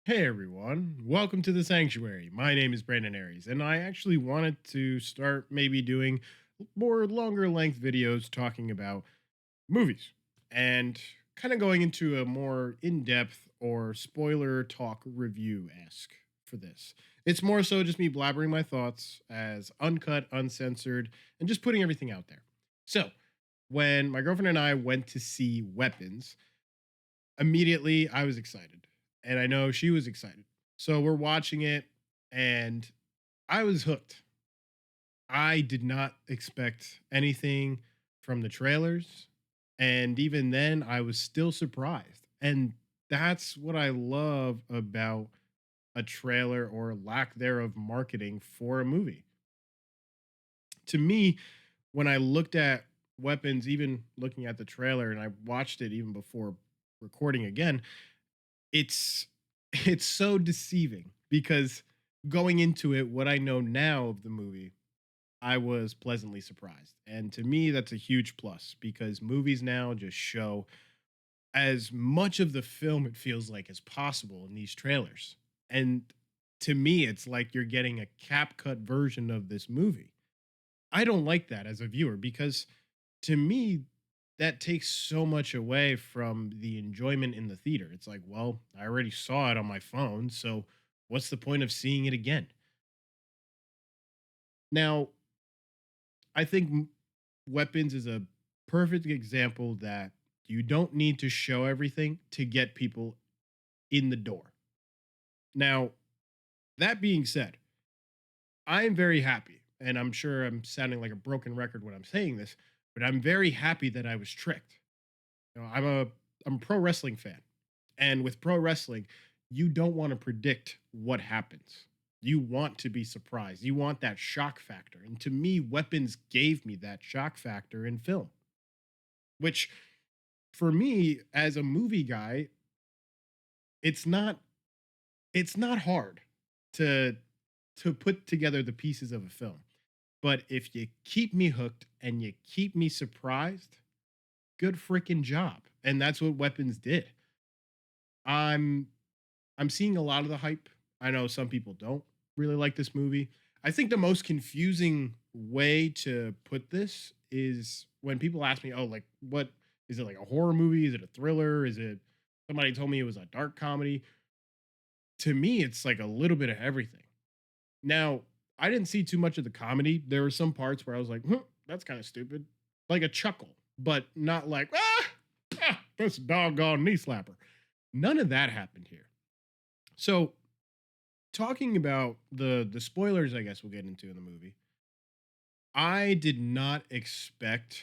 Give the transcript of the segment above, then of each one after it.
Hey everyone, welcome to the sanctuary. My name is Brandon Aries, and I actually wanted to start maybe doing more longer length videos talking about movies and kind of going into a more in depth or spoiler talk review esque for this. It's more so just me blabbering my thoughts as uncut, uncensored, and just putting everything out there. So, when my girlfriend and I went to see Weapons, immediately I was excited, and I know she was excited. So we're watching it, and I was hooked. I did not expect anything from the trailers, and even then, I was still surprised. And that's what I love about a trailer or lack thereof marketing for a movie. To me, when I looked at Weapons, even looking at the trailer, and I watched it even before recording again, it's it's so deceiving because going into it, what I know now of the movie, I was pleasantly surprised. And to me, that's a huge plus because movies now just show as much of the film it feels like as possible in these trailers. And to me, it's like you're getting a cap cut version of this movie. I don't like that as a viewer because to me, that takes so much away from the enjoyment in the theater. It's like, well, I already saw it on my phone, so what's the point of seeing it again? Now, I think Weapons is a perfect example that you don't need to show everything to get people in the door. Now, that being said, I am very happy, and I'm sure I'm sounding like a broken record when I'm saying this, but I'm very happy that I was tricked. I'm a pro wrestling fan. And with pro wrestling, you don't want to predict what happens. You want to be surprised. You want that shock factor. And to me, Weapons gave me that shock factor in film, which for me as a movie guy, it's not it's not hard to put together the pieces of a film. But if you keep me hooked and you keep me surprised, good freaking job. And that's what Weapons did. I'm I'm seeing a lot of the hype. I know some people don't really like this movie. I think the most confusing way to put this is when people ask me, "Oh, like what is it, like a horror movie? Is it a thriller? Is it somebody told me it was a dark comedy?" To me, it's like a little bit of everything. Now, I didn't see too much of the comedy. There were some parts where I was like, that's kind of stupid." Like a chuckle, but not like, this doggone knee slapper." None of that happened here. So, talking about the spoilers, I guess we'll get into in the movie. I did not expect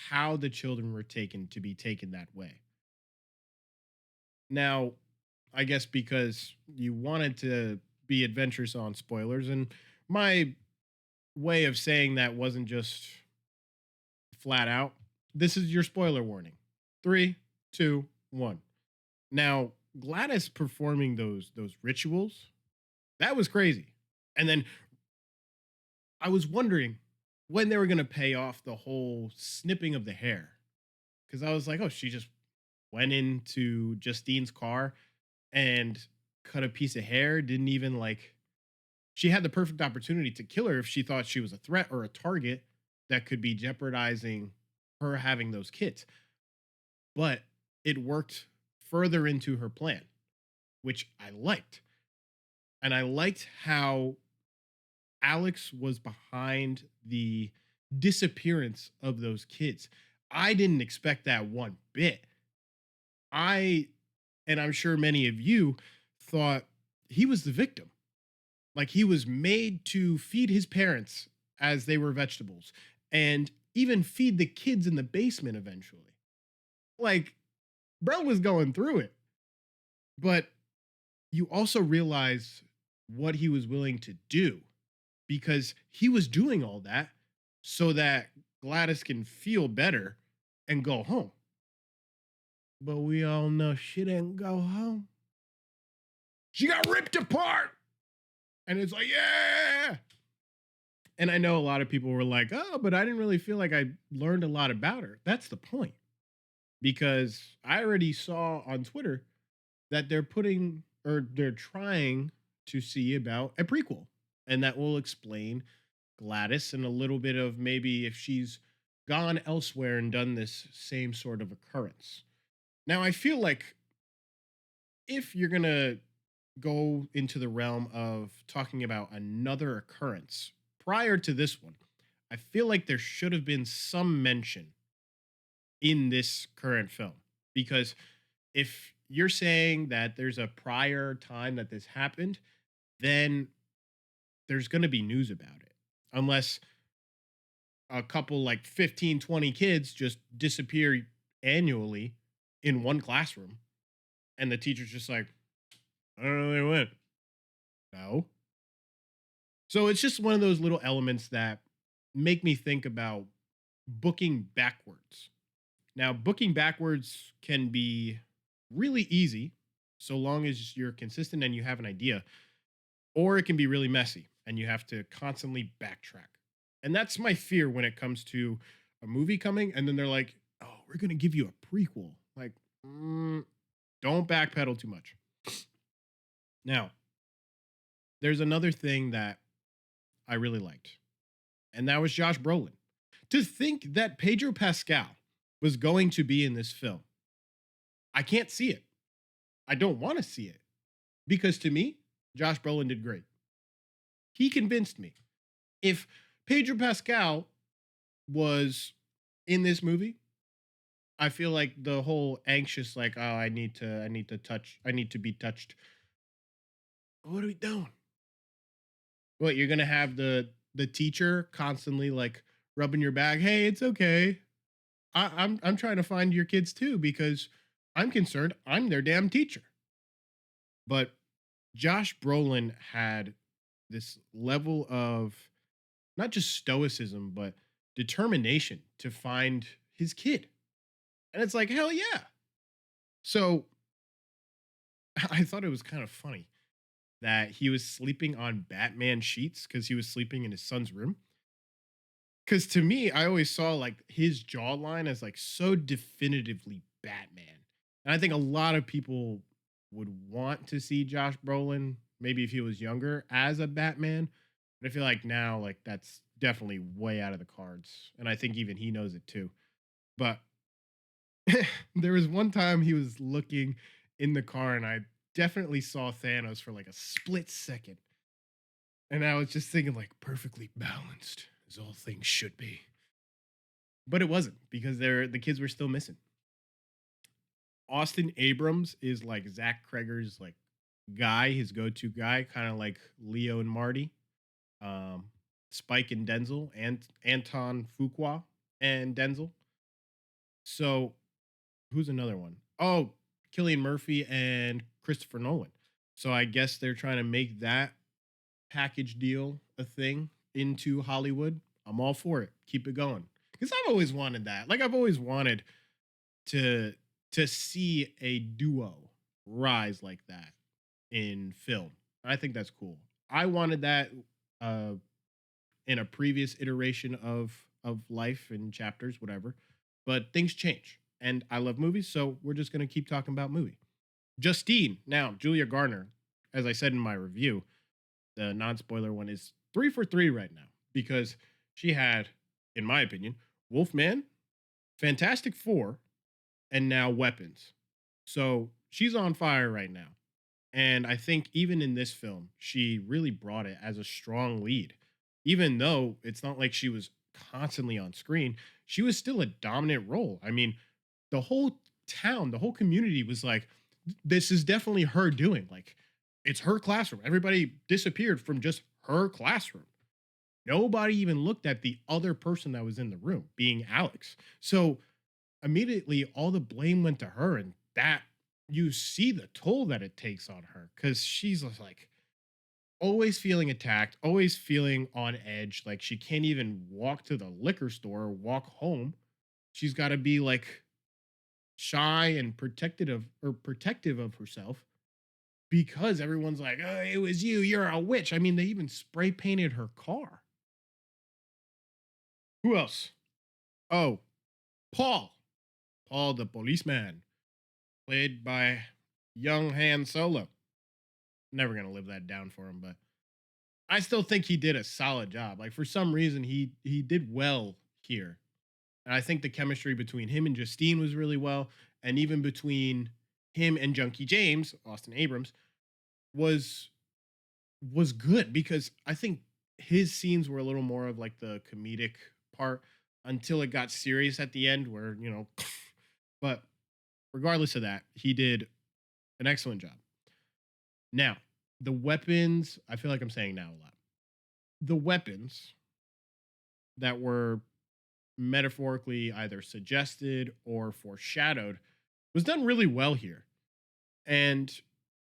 how the children were taken to be taken that way. Now, I guess because you wanted to be adventurous on spoilers, and my way of saying that wasn't just flat out. This is your spoiler warning. Three, two, one. Now, Gladys performing those rituals, that was crazy. And then I was wondering when they were going to pay off the whole snipping of the hair. Cause I was like, oh, she just went into Justine's car and cut a piece of hair. Didn't even like, she had the perfect opportunity to kill her if she thought she was a threat or a target that could be jeopardizing her having those kids. But it worked further into her plan, which I liked. And I liked how Alex was behind the disappearance of those kids. I didn't expect that one bit. I, and I'm sure many of you thought he was the victim. Like he was made to feed his parents as they were vegetables and even feed the kids in the basement eventually. Like, bro was going through it. But you also realize what he was willing to do because he was doing all that so that Gladys can feel better and go home. But we all know she didn't go home. She got ripped apart. And it's like, yeah. And I know a lot of people were like, oh, but I didn't really feel like I learned a lot about her. That's the point. Because I already saw on Twitter that they're putting or they're trying to see about a prequel, and that will explain Gladys and a little bit of maybe if she's gone elsewhere and done this same sort of occurrence. Now, I feel like if you're going to go into the realm of talking about another occurrence prior to this one, I feel like there should have been some mention in this current film because if you're saying that there's a prior time that this happened, then there's going to be news about it. Unless a couple like 15, 20 kids just disappear annually in one classroom and the teacher's just like, I don't know where they went. No. So it's just one of those little elements that make me think about booking backwards. Now, booking backwards can be really easy so long as you're consistent and you have an idea, or it can be really messy and you have to constantly backtrack. And that's my fear when it comes to a movie coming and then they're like, oh, we're going to give you a prequel. Like, don't backpedal too much. Now, there's another thing that I really liked, and that was Josh Brolin. To think that Pedro Pascal was going to be in this film, I can't see it. I don't want to see it because to me, Josh Brolin did great. He convinced me. If Pedro Pascal was in this movie, I feel like the whole anxious, like, oh, I need to touch, I need to be touched. What are we doing? What you're gonna have the teacher constantly like rubbing your back? Hey, it's okay. I'm trying to find your kids too because I'm concerned. I'm their damn teacher. But Josh Brolin had this level of not just stoicism, but determination to find his kid. And it's like, hell yeah. So I thought it was kind of funny that he was sleeping on Batman sheets because he was sleeping in his son's room. Because to me, I always saw like his jawline as like so definitively Batman. And I think a lot of people would want to see Josh Brolin, maybe if he was younger, as a Batman. But I feel like now, like that's definitely way out of the cards. And I think even he knows it too. But there was one time he was looking in the car and I definitely saw Thanos for like a split second. And I was just thinking, like, perfectly balanced as all things should be. But it wasn't because the kids were still missing. Austin Abrams is like Zach Cregger's like guy, his go-to guy, kind of like Leo and Marty, um, Spike and Denzel, and Anton Fuqua and Denzel. So who's another one? Oh, Killian Murphy and Christopher Nolan. So I guess they're trying to make that package deal a thing into Hollywood. I'm all for it. Keep it going. Because I've always wanted that. Like I've always wanted to to see a duo rise like that in film. I think that's cool. I wanted that uh in a previous iteration of life and chapters, whatever. But things change. And I love movies, so we're just gonna keep talking about movie. Justine, now Julia Garner, as I said in my review, the non-spoiler one is 3 for 3 right now because she had, in my opinion, Wolfman, Fantastic Four, and now Weapons. So she's on fire right now. And I think even in this film, she really brought it as a strong lead. Even though it's not like she was constantly on screen, she was still a dominant role. I mean, the whole town, the whole community was like, this is definitely her doing. Like, it's her classroom. Everybody disappeared from just her classroom. Nobody even looked at the other person that was in the room, being Alex. So immediately all the blame went to her, and that you see the toll that it takes on her because she's just like always feeling attacked, always feeling on edge. Like she can't even walk to the liquor store or walk home. She's got to be like shy and protective of herself because everyone's like, oh, it was you, you're a witch. I mean, they even spray painted her car. Who else? Oh, Paul. Paul the policeman, played by young Han Solo. never gonna live that down for him, but I still think he did a solid job. Like for some reason, he did well here, and I think the chemistry between him and Justine was really well, and even between him and Junkie James, Austin Abrams, was was good because I think his scenes were a little more of like the comedic part until it got serious at the end, where but regardless of that, he did an excellent job. Now, the weapons, I feel like I'm saying now a lot. The weapons that were metaphorically either suggested or foreshadowed was done really well here. And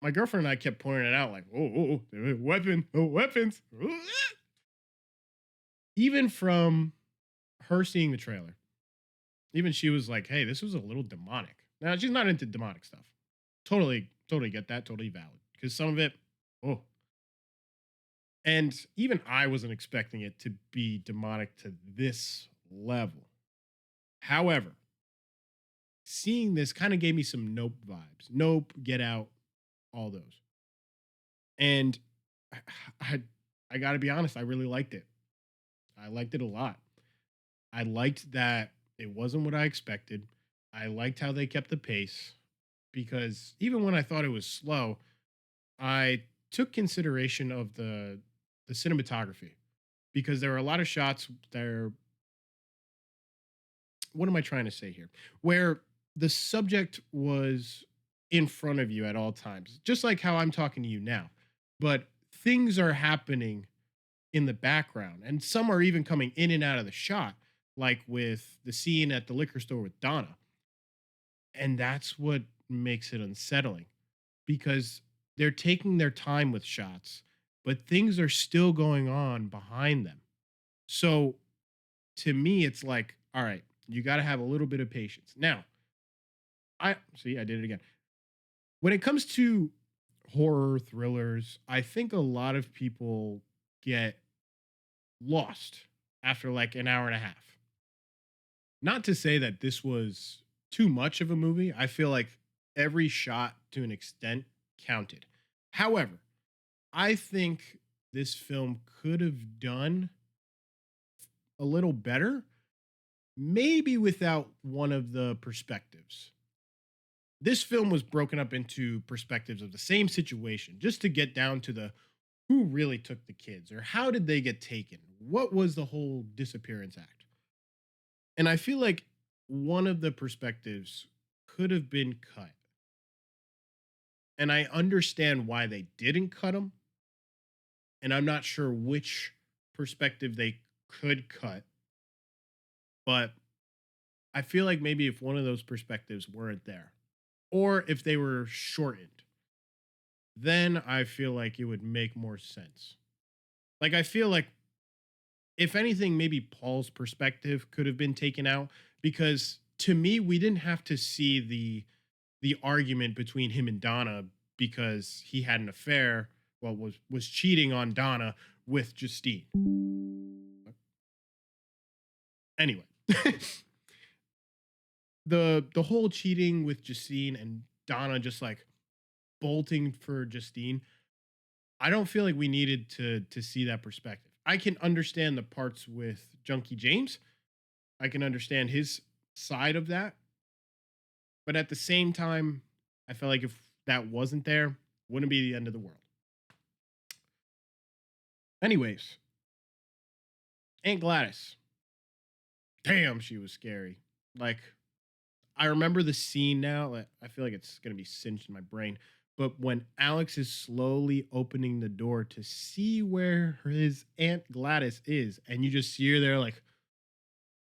my girlfriend and I kept pointing it out, like, weapon, weapons. Even from her seeing the trailer, even she was like, hey, this was a little demonic. Now, she's not into demonic stuff. Totally get that. Totally valid. Because some of it, oh. And even I wasn't expecting it to be demonic to this level. However, seeing this kind of gave me some Nope vibes. Nope, Get Out, all those. And I, I, I got to be honest, I really liked it. I liked it a lot. I liked that it wasn't what I expected. I liked how they kept the pace because even when I thought it was slow, I took consideration of the cinematography because there are a lot of shots there. What am I trying to say here? Where the subject was in front of you at all times, just like how I'm talking to you now. But things are happening in the background, and some are even coming in and out of the shot, like with the scene at the liquor store with Donna. And that's what makes it unsettling because they're taking their time with shots, but things are still going on behind them. So to me, it's like, all right, you got to have a little bit of patience. Now, I see, I did it again. When it comes to horror thrillers, I think a lot of people get lost after like an hour and a half. Not to say that this was too much of a movie. I feel like every shot to an extent counted. However, I think this film could have done a little better, maybe without one of the perspectives. This film was broken up into perspectives of the same situation just to get down to the who really took the kids or how did they get taken? What was the whole disappearance act? And I feel like one of the perspectives could have been cut. And I understand why they didn't cut them. And I'm not sure which perspective they could cut. But I feel like maybe if one of those perspectives weren't there, or if they were shortened, then I feel like it would make more sense. Like, I feel like, if anything, maybe Paul's perspective could have been taken out because to me, we didn't have to see the argument between him and Donna because he had an affair, well, was cheating on Donna with Justine. Anyway, the whole cheating with Justine and Donna just like bolting for Justine, I don't feel like we needed to see that perspective. I can understand the parts with Junkie James. I can understand his side of that. But at the same time, I felt like if that wasn't there, wouldn't be the end of the world. Anyways, Aunt Gladys. Damn, she was scary. Like, I remember the scene now. I feel like it's gonna be cinched in my brain. But when Alex is slowly opening the door to see where his Aunt Gladys is, and you just see her there, like,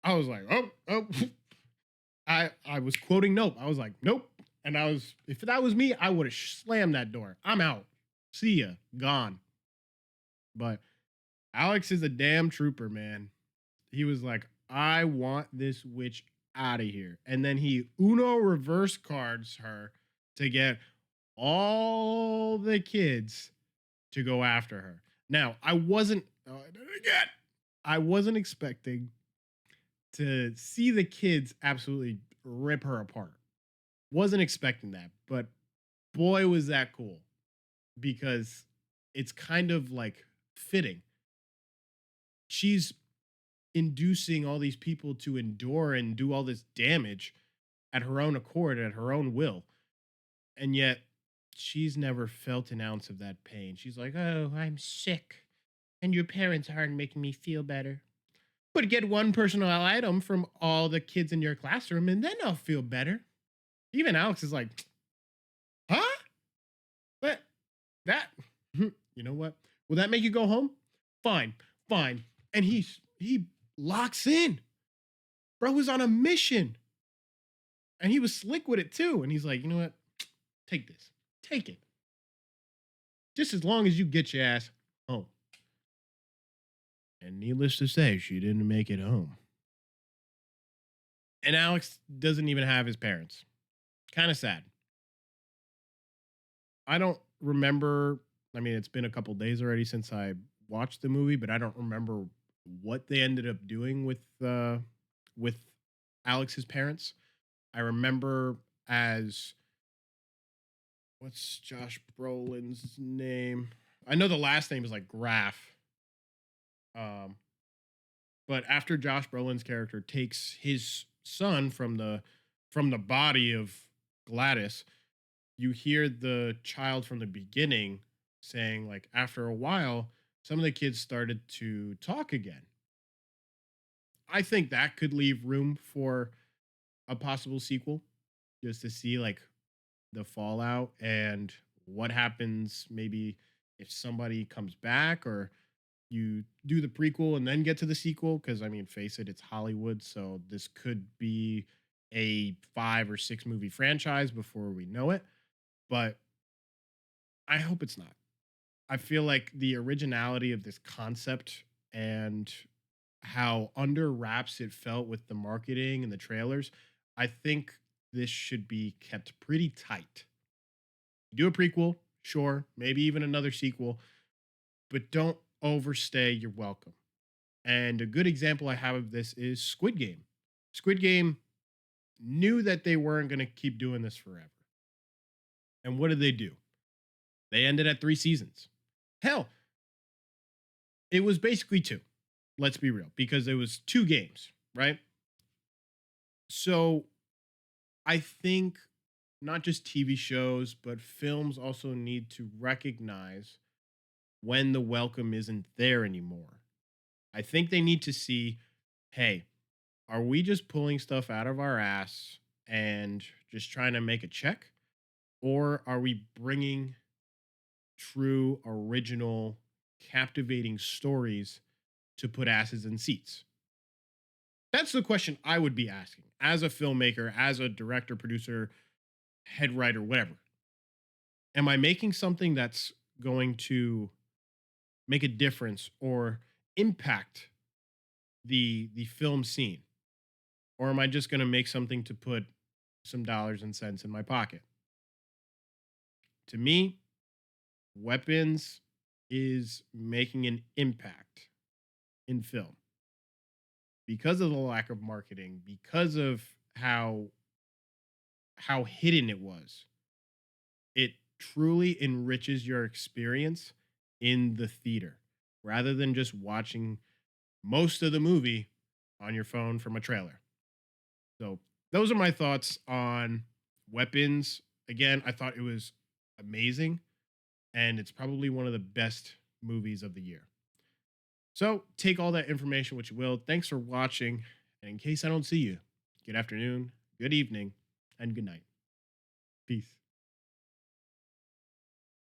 I was like, oh. I was quoting Nope. I was like, nope. And if that was me, I would have slammed that door. I'm out. See ya. Gone. But Alex is a damn trooper, man. He was like, I want this witch out of here. And then he Uno reverse cards her to get all the kids to go after her. Now, I wasn't, oh, I did it again. I wasn't expecting to see the kids absolutely rip her apart. Wasn't expecting that, but boy, was that cool. because it's kind of like fitting. She's inducing all these people to endure and do all this damage at her own accord, at her own will. And yet she's never felt an ounce of that pain. She's like, "Oh, I'm sick, and your parents aren't making me feel better. But get one personal item from all the kids in your classroom, and then I'll feel better." Even Alex is like, "Huh? But that, you know what? Will that make you go home? Fine, fine." And he locks in. Bro was on a mission, and he was slick with it too. And he's like, "You know what? Take this. Take it. Just as long as you get your ass home." And needless to say, she didn't make it home. And Alex doesn't even have his parents. Kind of sad. I don't remember. I mean, it's been a couple days already since I watched the movie, but I don't remember what they ended up doing with Alex's parents. I remember as what's Josh Brolin's name? I know the last name is like Graf. Um, but after Josh Brolin's character takes his son from the body of Gladys, you hear the child from the beginning saying like after a while some of the kids started to talk again. I think that could leave room for a possible sequel, just to see like the fallout and what happens maybe if somebody comes back, or you do the prequel and then get to the sequel, because I mean face it, it's Hollywood, so this could be a 5 or 6 movie franchise before we know it. But I hope it's not. I feel like the originality of this concept and how under wraps it felt with the marketing and the trailers, I think this should be kept pretty tight. Do a prequel, sure, maybe even another sequel, but don't overstay your welcome. And a good example I have of this is Squid Game. Squid Game knew that they weren't going to keep doing this forever. And what did they do? They ended at 3 seasons. Hell, it was basically two. Let's be real, because it was 2 games, right? So I think not just TV shows, but films also need to recognize when the welcome isn't there anymore. I think they need to see, hey, are we just pulling stuff out of our ass and just trying to make a check? Or are we bringing true, original, captivating stories to put asses in seats? That's the question I would be asking as a filmmaker, as a director, producer, head writer, whatever. Am I making something that's going to make a difference or impact the film scene? Or am I just going to make something to put some dollars and cents in my pocket? To me, Weapons is making an impact in film because of the lack of marketing, because of how hidden it was. It truly enriches your experience in the theater rather than just watching most of the movie on your phone from a trailer. So, those are my thoughts on Weapons. Again, I thought it was amazing, and it's probably one of the best movies of the year. So, take all that information what you will. Thanks for watching. And in case I don't see you, good afternoon, good evening, and good night. Peace.